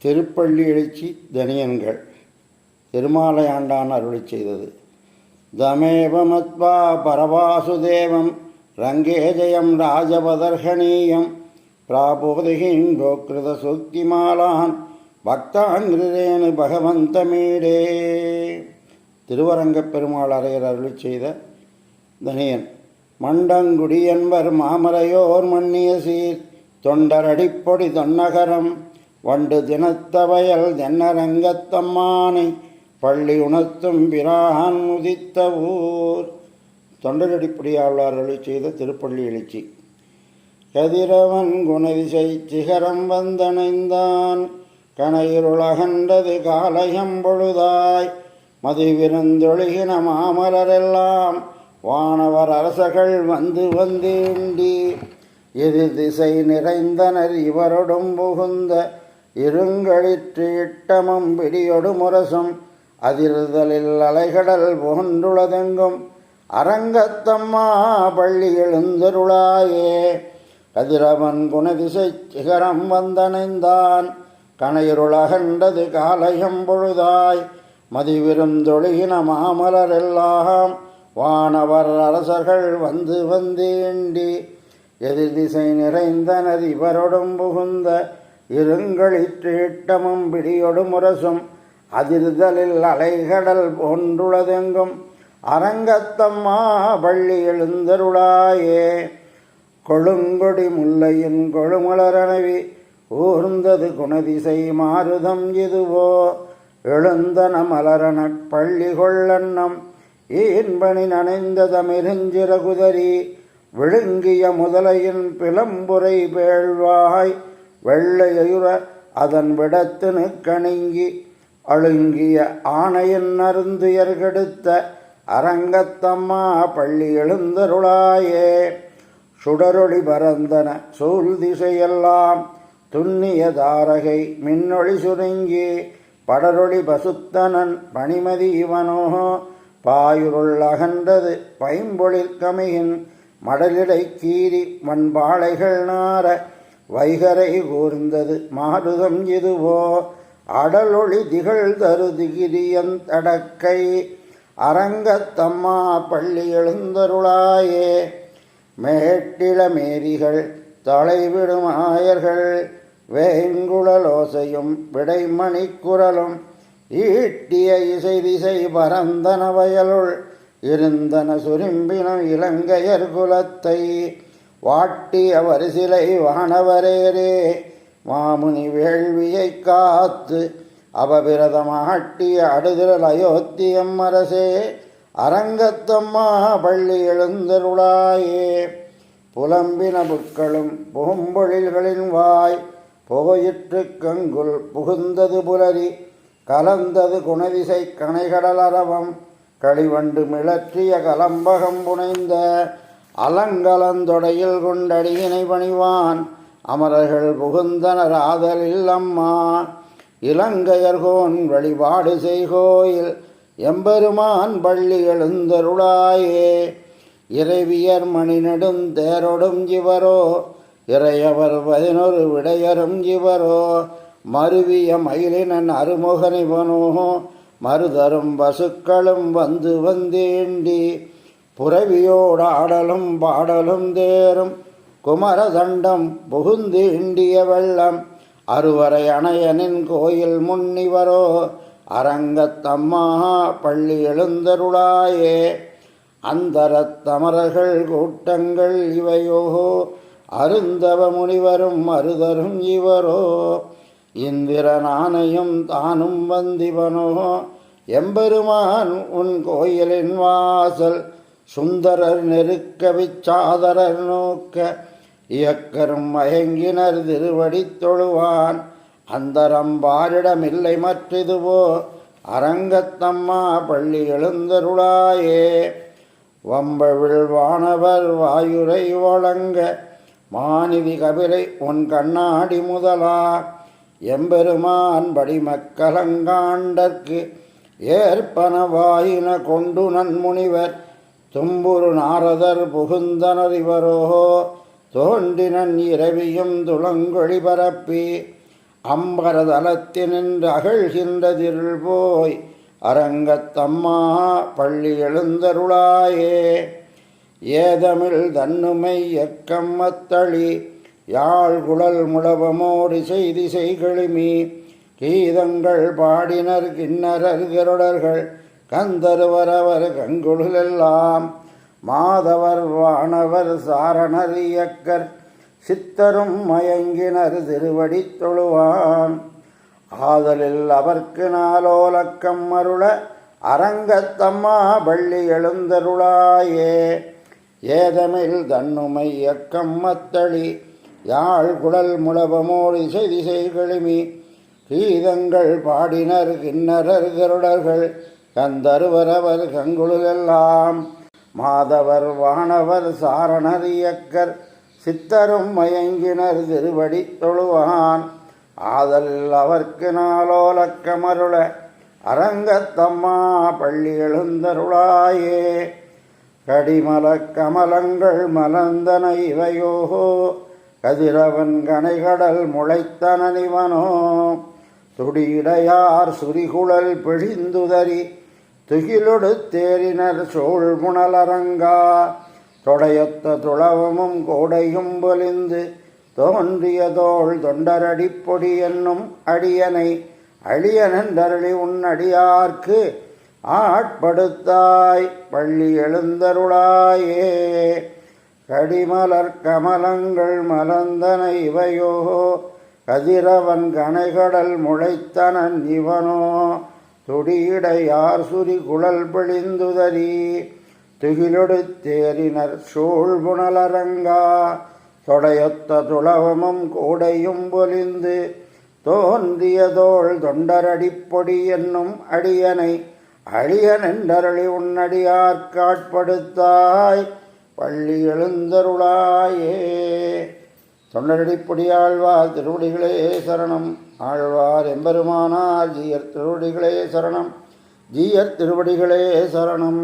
திருப்பள்ளி எழுச்சி தனியன்கள் திருமாலையாண்டான் அருளி செய்தது. தமேவமத்வா பரவாசுதேவம் ரங்கேஜயம் ராஜபதர்ஹணீயம் பிராபோதிகின் கோக்ருத சுக்திமாலான் பக்தாங்கிரேனு பகவந்தமீடே. திருவரங்கப் பெருமாள் அரையர் அருளி செய்த தனியன். மண்டங்குடி என்பர் மாமரையோர் மன்னிய சீர் தொண்டரடிப்பொடி தொன்னகரம் வண்டு தினத்தவயல் தென்னரங்கத்தம்மானை பள்ளி உணர்த்தும் பிரான் உதித்த ஊர். தொண்டரடிப்படியாழ்வார் அருளி செய்த திருப்பள்ளி எழுச்சி. கதிரவன் குணதிசை சிகரம் வந்தணைந்தான் கணையிருளகன்றது காலையம் பொழுதாய் மதிவிருந்தொழுகின மாமலரெல்லாம் வானவர் அரசர்கள் வந்து வந்தேண்டி எதிர் திசை நிறைந்தனர் இவரொடும் புகுந்த இருங்களிற்று இட்டமும் பிடியொடு முரசும் அதிர்தலில் அலைகடல் புகன்றுளதெங்கும் அரங்கத்தம்மா பள்ளி எழுந்தருளாயே. கதிரவன் குணதிசை சிகரம் வந்தணைந்தான் கணையிருளகண்டது காலையம் பொழுதாய் மதிவிருந்தொழுகின மாமலரெல்லாம் வானவர் அரசர்கள் வந்து வந்தேண்டி எதிர் திசை நிறைந்தனர் இவரொடும் புகுந்த இருங்களிற்று இட்டமும் பிடியொடு முரசும் அதிர்தலில் அலைகடல் போன்றுளதெங்கும் அரங்கத்தம்மா பள்ளி எழுந்தருளாயே. கொழுங்கொடி முல்லையின் கொழுமலரணைவி ஊர்ந்தது குணதிசை மாருதம் இதுவோ எழுந்தன மலரணற் பள்ளி கொள்ளன்னம் ஈன்பணி நனைந்ததமிருஞ்சிறகுதறி விழுங்கிய முதலையின் பிளம்புரை பேழ்வாய் வெள்ளையுற அதன் விடத்தினு கணிங்கி அழுங்கிய ஆணையின் அருந்துயர்கெடுத்த அரங்கத்தம்மா பள்ளி எழுந்தருளாயே. சுடரொளி பரந்தன சூழ் திசையெல்லாம் துண்ணிய தாரகை மின்னொளி சுருங்கி படரொளி பசுத்தனன் பணிமதி இவனோ பாயுருள் அகன்றது பைம்பொழில் கமையின் மடலிடை கீறி மண்பாளைகள் நார வைகரை கூர்ந்தது மாருதம் இதுவோ அடலொளி திகழ் தருதிகிரியந்தடக்கை அரங்கத்தம்மா பள்ளி எழுந்தருளாயே. மேட்டிளமேரிகள் தலைவிடும் ஆயர்கள் வேங்குழலோசையும் விடைமணிக்குரலும் ஈட்டிய இசை திசை பரந்தன வயலுள் இருந்தன சுரும்பினம் இலங்கையர் குலத்தை வாட்டிய வரிசிலை வானவரேரே மாமுனி வேள்வியை காத்து அபவிரதமாட்டிய அடுதிரல் அயோத்தியம் அரசே அரங்கத்தம்மா பள்ளி எழுந்தருளாயே. புலம்பின புட்களும் பூம்பொழில்களின் வாய் போயிற்று கங்குல் புகுந்தது புலரி கலந்தது குணதிசை கணைகடலரவம் களிவண்டு மிளற்றிய கலம்பகம் புனைந்த அலங்கலந்தொடையில் கொண்டடியினை பணிவான் அமரர்கள் புகுந்தனர் ஆதலில் அம்மா இலங்கையர்கோன் வழிபாடு செய்கோயில் எம்பெருமான் பள்ளி எழுந்தருளாயே. இறைவியர் மணி நெடுந்தேரொடும் ஜிவரோ இறையவர் 11 விடையரும் ஜிவரோ மருவிய மயிலினன் அருமுகனிவனோ மருதரும் பசுக்களும் வந்து வந்தேண்டி புறவியோடாடலும் பாடலும் தேரும் குமரதண்டம் புகுந்தீண்டிய வெள்ளம் அருவரை அணையனின் கோயில் முன்னிவரோ அரங்கத்தம்மா பள்ளி எழுந்தருளாயே. அந்தரத்தமரர்கள் கூட்டங்கள் இவையோ அருந்தவ முனிவரும் மருதரும் இவரோ இந்திரனானையும் தானும் வந்திவனோ எம்பெருமான் உன் கோயிலின் வாசல் சுந்தரர் நெருக்க விச்சாதரர் நோக்க இயக்கரும் மயங்கினர் திருவடி தொழுவான் அந்தரம்பாரிடமில்லை மற்றிதுவோ அரங்கத்தம்மா பள்ளி எழுந்தருளாயே. வம்பவிழ் வானவர் வாயுரை வழங்க மாநிதி கபிலை உன் கண்ணாடி முதலா எம்பெருமான் படிமக்கலங்காண்டற்கு ஏற்பனவாயின கொண்டு நன்முனிவர் தும்புரு நாரதர் புகுந்தனர் இவரோ தோன்றினன் இரவியும் துளங்கொழி பரப்பி அம்பரதலத்தினின்று அகழ்கின்ற திருள் போய் அரங்கத்தம்மா பள்ளி எழுந்தருளாயே. ஏதமிழ் தன்னுமை எக்கம்மத்தளி யாழ்குழல் முழவமோடி செய்தி செய்கெழுமி கீதங்கள் பாடினர் கிண்ணரர் கருடர்கள் கந்தருவரவர் கங்குழலெல்லாம் மாதவர் வானவர் சாரணர் இயக்கர் சித்தரும் மயங்கினர் திருவடி தொழுவான். ஆதலில் அவர்க்கு நாலோலக்கம் அருள அரங்கத்தம்மா பள்ளி எழுந்தருளாயே. ஏதமில் தன்னுமை எக்கம்மத்தளி யாழ்குழல் முழவமோடி செய்தி செய்கெழுமி கீதங்கள் பாடினர் கிண்ணரர் கருடர்கள் கந்தருவரவர் கங்குழலெல்லாம் மாதவர் வானவர் சாரணர் இயக்கர் சித்தரும் மயங்கினர் திருவடி தொழுவான். ஆதலில் அவர்க்கு நாலோலக்கமருள அரங்கத்தம்மா பள்ளி எழுந்தருளாயே. கடிமல கமலங்கள் மலர்ந்தன இவையோகோ கதிரவன் கனைகடல் முளைத்தனனிவனோ துடியிடையார் சுரிகுழல் பிழிந்துதறி துகிலொடு தேரினர் சோழ்முணலரங்கா தொடையொத்த துளவமும் கோடையும் பொலிந்து தோன்றிய தோள் தொண்டரடிப்பொடி என்னும் அடியனை அழியனென்றருளி உன்னடியார்க்கு ஆட்படுத்தாய் பள்ளி எழுந்தருளாயே. கடிமலர் கமலங்கள் மலர்ந்தன இவையோ கதிரவன் கனைகடல் முளைத்தனன் இவனோ துடியிடையார் சுரி குழல் பிழிந்துதறி துகிலொடு தேரினர் சூழ்புணலரங்கா தொடையொத்த துளவமும் கோடையும் பொலிந்து தோன்றிய தோள் தொண்டரடிப்பொடி என்னும் அடியனை அழியனென்றருளி உன்னடியார்க்காட்படுத்தாய் பள்ளி எழுந்தருளாயே. தொண்டரடிப்பொடி ஆழ்வார் திருவடிகளே சரணம். ஆழ்வார் எம்பெருமானார் ஜீயர் திருவடிகளே சரணம். ஜீயர் திருவடிகளே சரணம்.